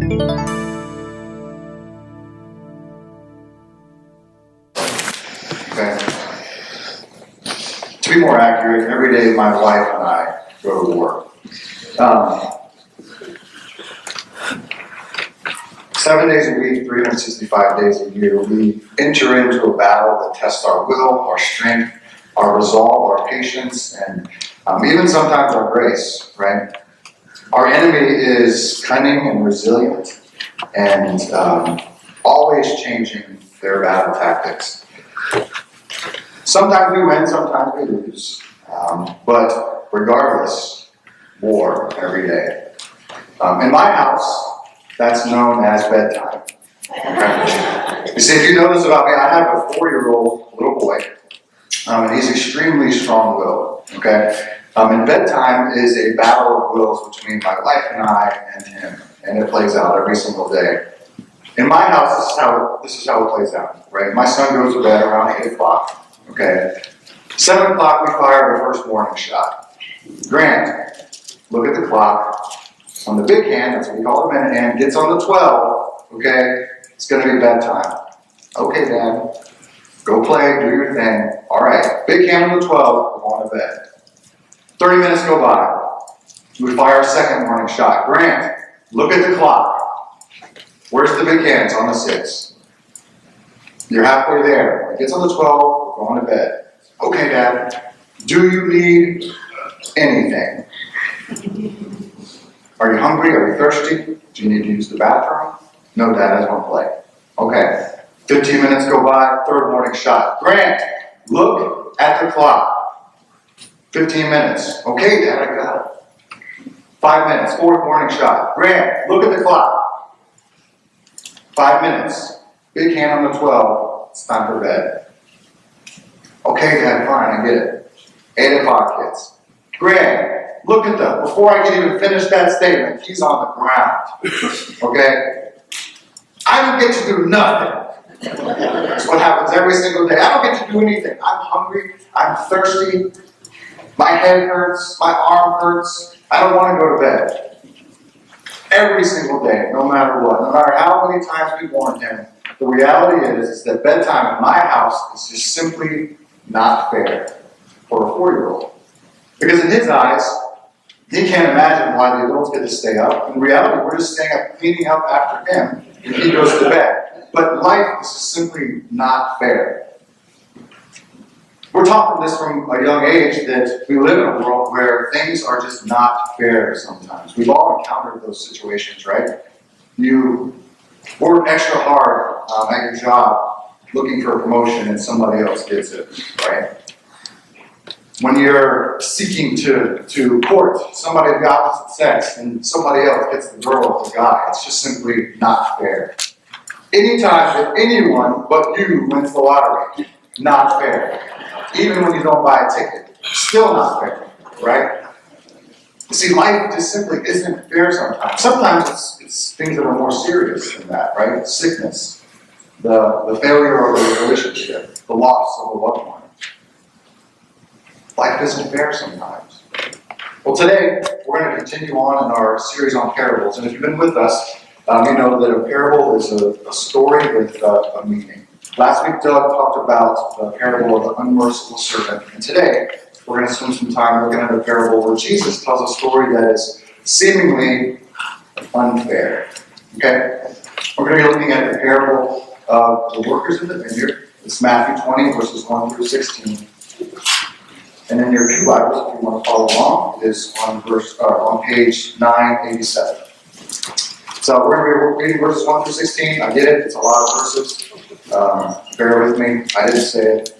Okay. To be more accurate, every day my wife and I go to work. 7 days a week, 365 days a year, we enter into a battle that tests our will, our strength, our resolve, our patience, and even sometimes our grace, right? Our enemy is cunning and resilient and always changing their battle tactics. Sometimes we win, sometimes we lose. But regardless, war every day. In my house, that's known as bedtime. Okay. You see, if you notice about me, I have a 4-year-old little boy, and he's extremely strong-willed. Okay, and bedtime is a battle of wills between my wife and I and him, and it plays out every single day. In my house, this is how it plays out. Right, my son goes to bed around 8 o'clock. Okay, 7 o'clock we fire the first warning shot. Grant, look at the clock. On the big hand, that's what we call the minute hand, gets on the 12, okay? It's going to be bedtime. Okay, Dad, go play, do your thing. All right, big hand on the 12, we're going to bed. 30 minutes go by. We fire a second warning shot. Grant, look at the clock. Where's the big hands on the 6? You're halfway there. When it gets on the 12, we're going to bed. Okay, Dad, do you need anything? Are you hungry? Are you thirsty? Do you need to use the bathroom? No, Dad, I just want to play. Okay. 15 minutes go by, third warning shot. Grant, look at the clock. 15 minutes. Okay, Dad, I got it. 5 minutes, fourth warning shot. Grant, look at the clock. 5 minutes. Big hand on the 12. It's time for bed. Okay, Dad, fine, I get it. 8 o'clock hits. Grant, look at them. Before I can even finish that statement, he's on the ground. Okay? I don't get to do nothing. That's what happens every single day. I don't get to do anything. I'm hungry. I'm thirsty. My head hurts. My arm hurts. I don't want to go to bed. Every single day, no matter what. No matter how many times we warn him, the reality is that bedtime in my house is just simply not fair for a 4-year-old. Because in his eyes, he can't imagine why the adults get to stay up. In reality, we're just staying up cleaning up after him when he goes to bed. But life is just simply not fair. We're taught this from a young age that we live in a world where things are just not fair sometimes. We've all encountered those situations, right? You work extra hard at your job looking for a promotion and somebody else gets it, right? When you're seeking to court somebody of the opposite sex and somebody else gets the girl or the guy, it's just simply not fair. Anytime that anyone but you wins the lottery, not fair. Even when you don't buy a ticket, still not fair, right? You see, life just simply isn't fair sometimes. Sometimes it's things that are more serious than that, right? Sickness, the failure of a relationship, the loss of a loved one. Life isn't fair sometimes. Well, today, we're going to continue on in our series on parables. And if you've been with us, you know that a parable is a story with a meaning. Last week, Doug talked about the parable of the unmerciful servant. And today, we're going to spend some time looking at a parable where Jesus tells a story that is seemingly unfair. Okay? We're going to be looking at the parable of the workers in the vineyard. It's Matthew 20, verses 1 through 16. And in your pew Bibles, if you want to follow along, it is on page 987. So we're going to be reading verses 1 through 16. I get it. It's a lot of verses. Bear with me. I didn't say it.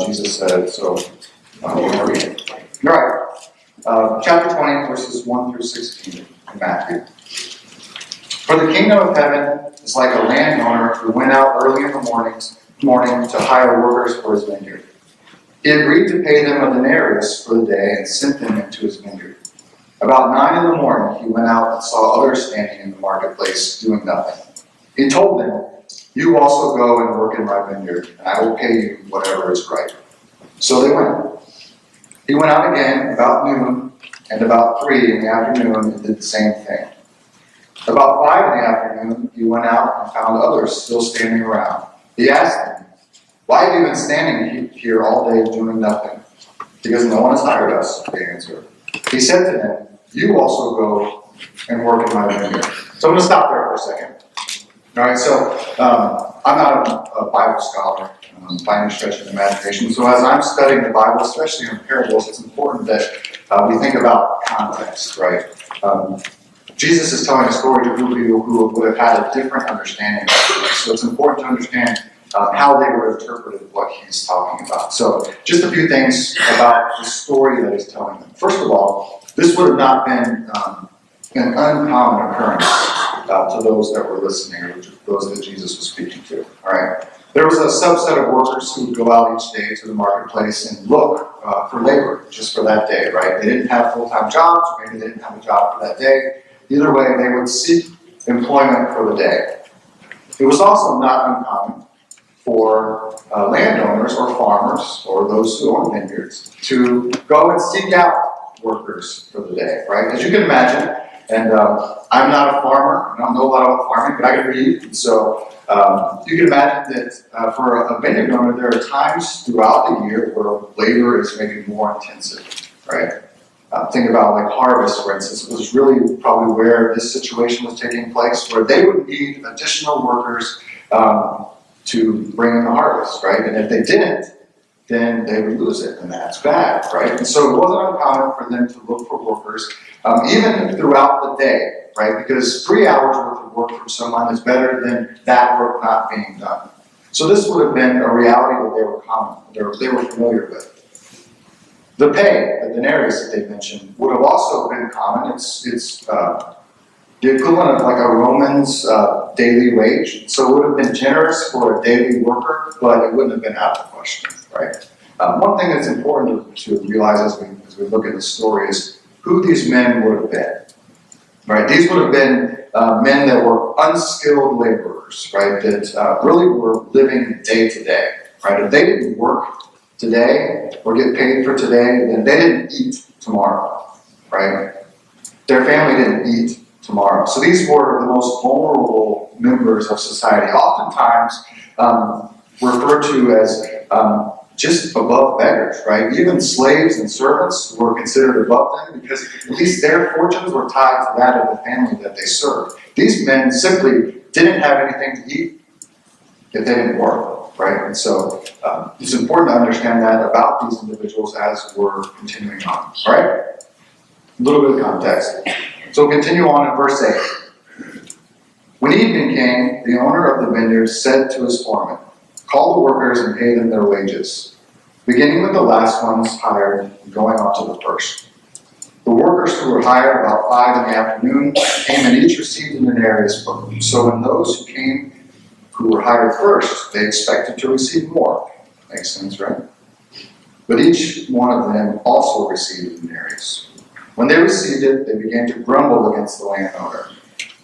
Jesus said it. So we're going to read it. All right. Chapter 20, verses 1 through 16 in Matthew. For the kingdom of heaven is like a landowner who went out early in the morning to hire workers for his vineyard. He agreed to pay them a denarius for the day and sent them into his vineyard. About 9 in the morning, he went out and saw others standing in the marketplace doing nothing. He told them, "You also go and work in my vineyard, and I will pay you whatever is right." So they went. He went out again about noon and about 3 in the afternoon and did the same thing. About 5 in the afternoon, he went out and found others still standing around. He asked them, "Why have you been standing here all day doing nothing?" "Because no one has hired us," they answered. He said to them, "You also go and work in my vineyard." So I'm going to stop there for a second. All right, so I'm not a Bible scholar by any stretch of the imagination. So as I'm studying the Bible, especially in parables, it's important that we think about context, right? Jesus is telling a story to people who would have had a different understanding of it. So it's important to understand how they would have interpreted what he's talking about. So just a few things about the story that he's telling them. First of all, this would have not been an uncommon occurrence to those that were listening, or those that Jesus was speaking to. All right. There was a subset of workers who would go out each day to the marketplace and look for labor just for that day. Right. They didn't have full-time jobs. Maybe they didn't have a job for that day. Either way, they would seek employment for the day. It was also not uncommon for landowners or farmers or those who own vineyards to go and seek out workers for the day. Right. As you can imagine. And I'm not a farmer, I don't know a lot about farming, but I can read. So you can imagine that for a vineyard owner, there are times throughout the year where labor is maybe more intensive, right? Think about like harvest, for instance. It was really probably where this situation was taking place, where they would need additional workers to bring in the harvest, right? And if they didn't, then they would lose it, and that's bad, right? And so it wasn't uncommon for them to look for workers, even throughout the day, right? Because 3 hours worth of work from someone is better than that work not being done. So this would have been a reality that they were familiar with. The pay, the denarius that they mentioned, would have also been common. It's the equivalent of like a Roman's daily wage. So it would have been generous for a daily worker, but it wouldn't have been out of the question, right? One thing that's important to realize as we look at the story is who these men would have been, right? These would have been men that were unskilled laborers, right? That really were living day to day, right? If they didn't work today or get paid for today, then they didn't eat tomorrow, right? Their family didn't eat tomorrow. So these were the most vulnerable members of society, oftentimes referred to as just above beggars, right? Even slaves and servants were considered above them because at least their fortunes were tied to that of the family that they served. These men simply didn't have anything to eat if they didn't work, right? And so it's important to understand that about these individuals as we're continuing on, all right? A little bit of context. So we'll continue on in verse 8. When evening came, the owner of the vineyard said to his foreman, "Call the workers and pay them their wages, beginning with the last ones hired and going on to the first." The workers who were hired about 5 in the afternoon came and each received a denarius from them. So when those who came who were hired first, they expected to receive more. Makes sense, right? But each one of them also received a denarius. When they received it, they began to grumble against the landowner.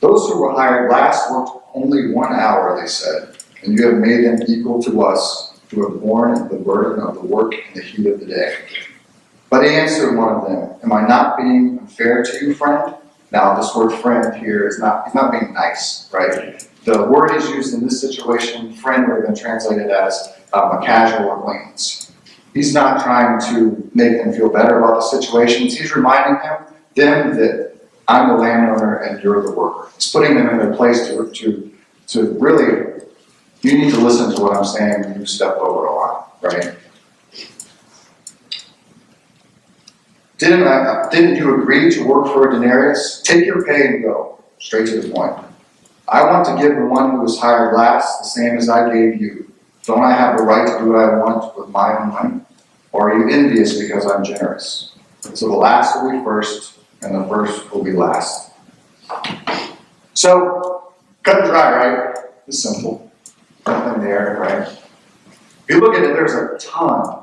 "Those who were hired last worked only 1 hour," they said, "and you have made them equal to us, who have borne the burden of the work in the heat of the day." But he answered one of them, "Am I not being unfair to you, friend?" Now, this word friend here he's not being nice, right? The word is used in this situation, friend would have been translated as a casual acquaintance. He's not trying to make them feel better about the situations. He's reminding them that I'm the landowner and you're the worker. He's putting them in their place to really, you need to listen to what I'm saying when you step over a line, right? Didn't you agree to work for a denarius? Take your pay and go. Straight to the point. I want to give the one who was hired last the same as I gave you. Don't I have the right to do what I want with my own money? Or are you envious because I'm generous? So the last will be first, and the first will be last. So, cut and dry, right? It's simple. Nothing there, right? If you look at it, there's a ton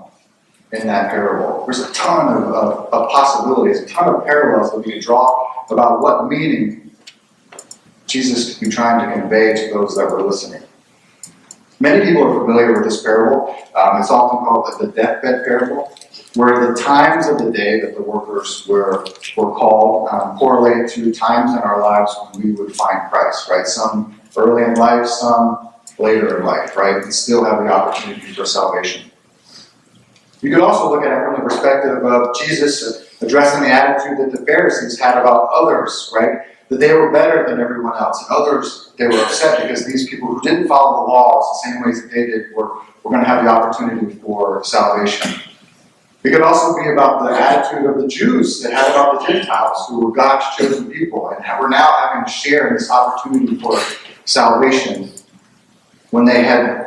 in that parable. There's a ton of possibilities, a ton of parallels that we can draw about what meaning Jesus could be trying to convey to those that were listening. Many people are familiar with this parable. It's often called the deathbed parable, where the times of the day that the workers were called correlate to times in our lives when we would find Christ, right? Some early in life, some later in life, right? And still have the opportunity for salvation. You could also look at it from the perspective of Jesus addressing the attitude that the Pharisees had about others, right? That they were better than everyone else. And others, they were upset because these people who didn't follow the laws the same ways that they did were going to have the opportunity for salvation. It could also be about the attitude of the Jews that had about the Gentiles, who were God's chosen people, and were now having to share in this opportunity for salvation when they had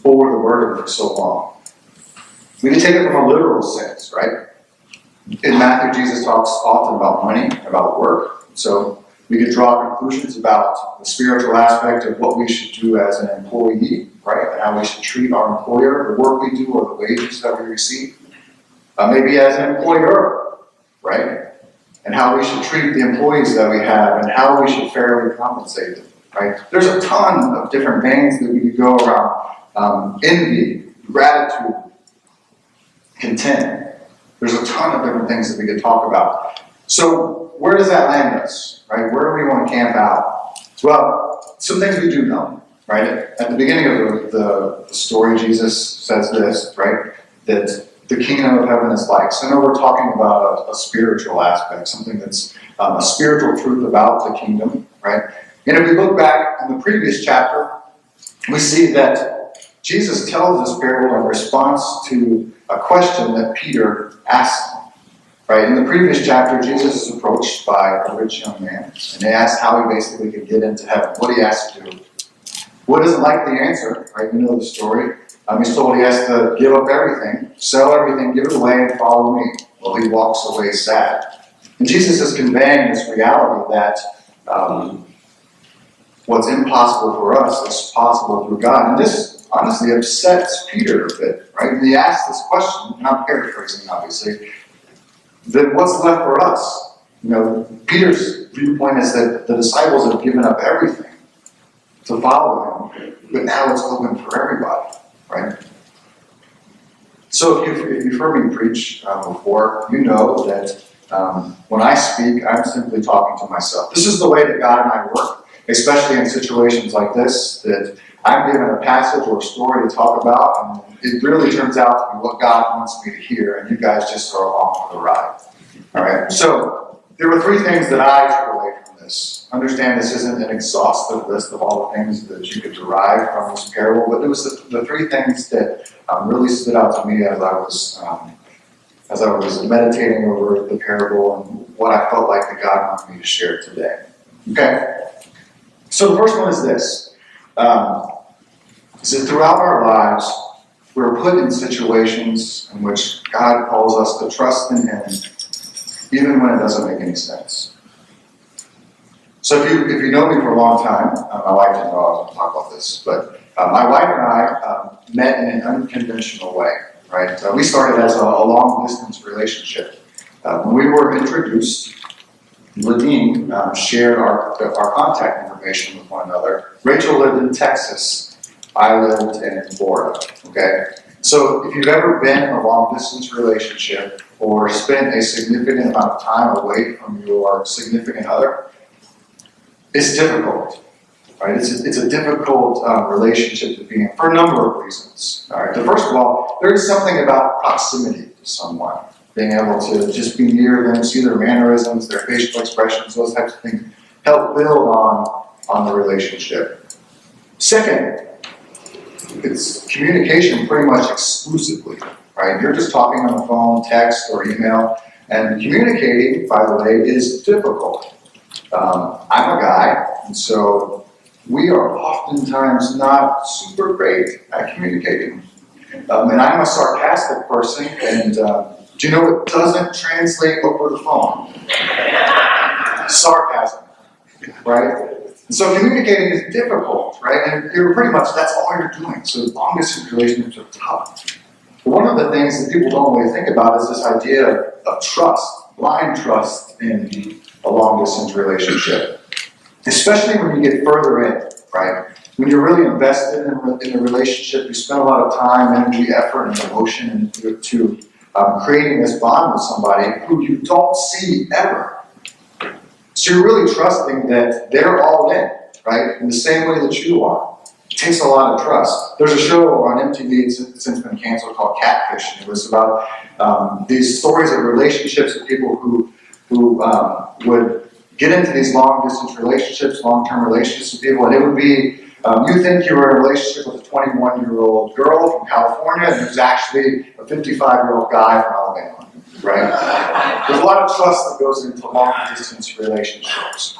bore the burden for so long. We can take it from a literal sense, right? In Matthew, Jesus talks often about money, about work. So we could draw conclusions about the spiritual aspect of what we should do as an employee, right? And how we should treat our employer, the work we do, or the wages that we receive. Maybe as an employer, right? And how we should treat the employees that we have and how we should fairly compensate them, right? There's a ton of different veins that we could go around. Envy, gratitude, content. There's a ton of different things that we could talk about. So where does that land us, right? Where do we want to camp out? Well, some things we do know, right? At the beginning of the story, Jesus says this, right? That the kingdom of heaven is like. So now we're talking about a spiritual aspect, something that's a spiritual truth about the kingdom, right? And if we look back in the previous chapter, we see that Jesus tells this parable in response to a question that Peter asked him, right? In the previous chapter, Jesus is approached by a rich young man, and they asked how he basically could get into heaven, what he has to do. What doesn't like the answer, right? You know the story. He's told he has to give up everything, sell everything, give it away, and follow me. Well, he walks away sad. And Jesus is conveying this reality that what's impossible for us is possible through God. And this honestly upsets Peter a bit, right? And he asks this question, and I'm paraphrasing, obviously, that what's left for us? You know, Peter's viewpoint is that the disciples have given up everything to follow him, but now it's open for everybody. Right? So if you've heard me preach before, you know that when I speak, I'm simply talking to myself. This is the way that God and I work, especially in situations like this, that I'm given a passage or a story to talk about, and it really turns out to be what God wants me to hear, and you guys just are along for the ride. All right? So there were three things that I took away from this. Understand this isn't an exhaustive list of all the things that you could derive from this parable, but it was the three things that really stood out to me as I was meditating over the parable and what I felt like that God wanted me to share today. Okay? So the first one is this. Is that throughout our lives, we're put in situations in which God calls us to trust in Him, even when it doesn't make any sense. So if you know me for a long time, my wife didn't know I was going to talk about this, but my wife and I met in an unconventional way, right? We started as a long-distance relationship. When we were introduced, Ladine shared our contact information with one another. Rachel lived in Texas. I lived in Florida, okay? So if you've ever been in a long-distance relationship or spent a significant amount of time away from your significant other, it's difficult, right? It's a difficult relationship to be in for a number of reasons. All right. So first of all, there is something about proximity to someone, being able to just be near them, see their mannerisms, their facial expressions, those types of things, help build on the relationship. Second, it's communication pretty much exclusively, right? You're just talking on the phone, text, or email, and communicating, by the way, is difficult. I'm a guy, and so we are oftentimes not super great at communicating. And I'm a sarcastic person, and do you know what doesn't translate over the phone? Sarcasm, right? And so communicating is difficult, right? And you're pretty much, that's all you're doing. So long-distance relationships are tough. But one of the things that people don't really think about is this idea of trust, blind trust in a long-distance relationship. Especially when you get further in, right? When you're really invested in a relationship, you spend a lot of time, energy, effort, and emotion into creating this bond with somebody who you don't see ever. So you're really trusting that they're all in, right? In the same way that you are. It takes a lot of trust. There's a show on MTV, it's since been canceled, called Catfish. And it was about these stories of relationships of people who would get into these long-distance relationships, long-term relationships with people, and it would be, you think you were in a relationship with a 21-year-old girl from California, and it was actually a 55-year-old guy from Alabama, right? There's a lot of trust that goes into long-distance relationships.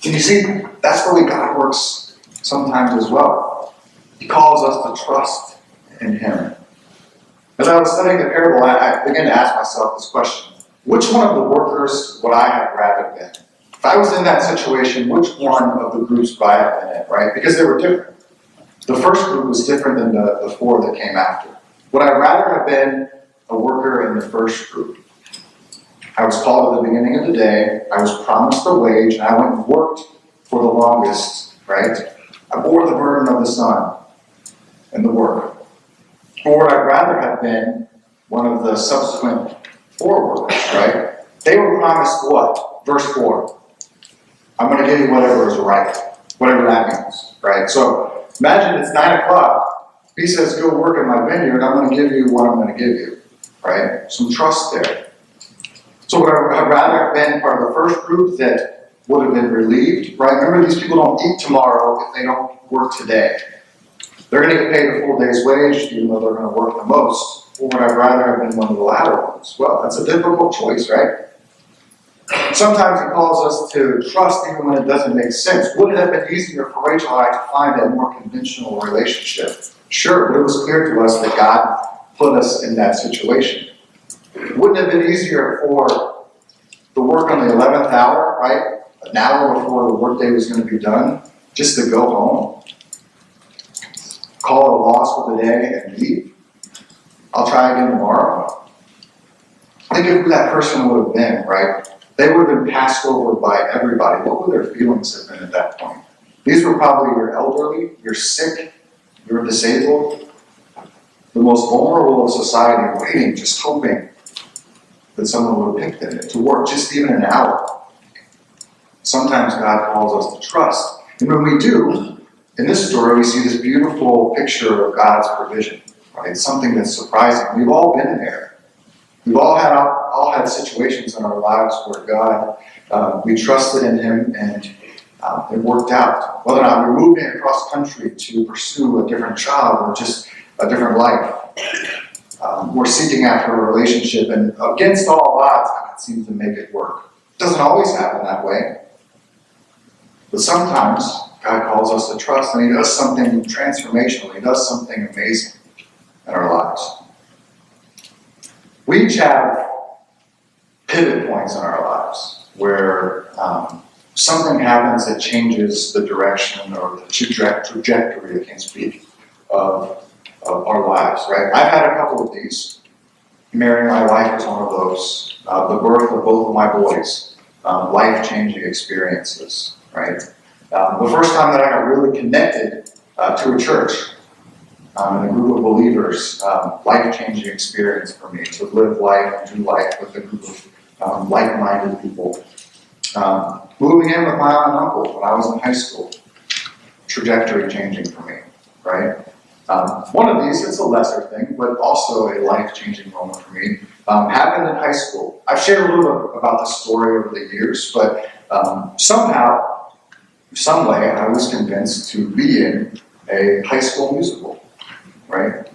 And you see, that's the way God works sometimes as well. He calls us to trust in Him. As I was studying the parable, I began to ask myself this question. Which one of the workers would I have rather been? If I was in that situation, which one of the groups would I have been in, right? Because they were different. The first group was different than the four that came after. Would I rather have been a worker in the first group? I was called at the beginning of the day, I was promised a wage, and I went and worked for the longest, right? I bore the burden of the sun and the work. Or would I rather have been one of the subsequent four workers, right? They were promised what? Verse 4. I'm going to give you whatever is right. Whatever that means, right? So imagine it's 9 o'clock. He says, go work in my vineyard. I'm going to give you what I'm going to give you, right? Some trust there. So would I rather have been part of the first group that would have been relieved, right? Remember, these people don't eat tomorrow if they don't work today. They're going to get paid a full day's wage, even though they're going to work the most. Or would I rather have been one of the latter ones? Well, that's a difficult choice, right? Sometimes He calls us to trust even when it doesn't make sense. Would it have been easier for Rachel and I to find a more conventional relationship? Sure, but it was clear to us that God put us in that situation. Wouldn't it have been easier for the work on the 11th hour, right? An hour before the workday was going to be done, just to go home, call it a loss for the day and leave? I'll try again tomorrow. Think of who that person would have been, right? They would have been passed over by everybody. What would their feelings have been at that point? These were probably your elderly, you're sick, you're disabled, the most vulnerable of society, waiting, just hoping that someone would have picked it to work just even an hour. Sometimes God calls us to trust. And when we do, in this story, we see this beautiful picture of God's provision, right? Something that's surprising. We've all been there. We've all had situations in our lives where God, we trusted in Him and it worked out. Whether or not we're moving across country to pursue a different job or just a different life. We're seeking after a relationship, and against all odds, God seems to make it work. It doesn't always happen that way. But sometimes God calls us to trust, and He does something transformational. He does something amazing in our lives. We each have pivot points in our lives where something happens that changes the direction or the trajectory, I can't speak, of our lives, right? I've had a couple of these. Marrying my wife was one of those. The birth of both of my boys, life-changing experiences, right? The first time that I got really connected to a church and a group of believers, life-changing experience for me to live life and do life with a group of like-minded people. Moving in with my aunt and uncle when I was in high school, trajectory changing for me, right? One of these, it's a lesser thing, but also a life-changing moment for me, happened in high school. I've shared a little bit about this story over the years, but somehow, some way, I was convinced to be in a high school musical, right?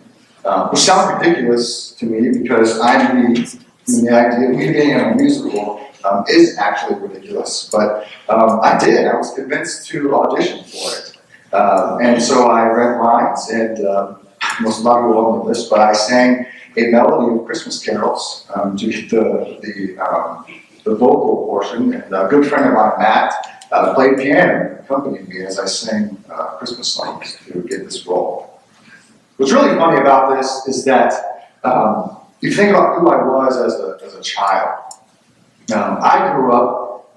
Which sounds ridiculous to me because the idea of me being in a musical is actually ridiculous, but I did. I was convinced to audition for it. And so I read lines, and most of you will know this, but I sang a melody of Christmas carols to get the vocal portion. And a good friend of mine, Matt, played piano and accompanied me as I sang Christmas songs to get this role. What's really funny about this is that you think about who I was as a child. I grew up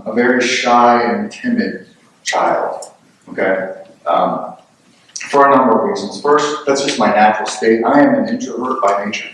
a very shy and timid child. Okay, for a number of reasons. First, that's just my natural state. I am an introvert by nature.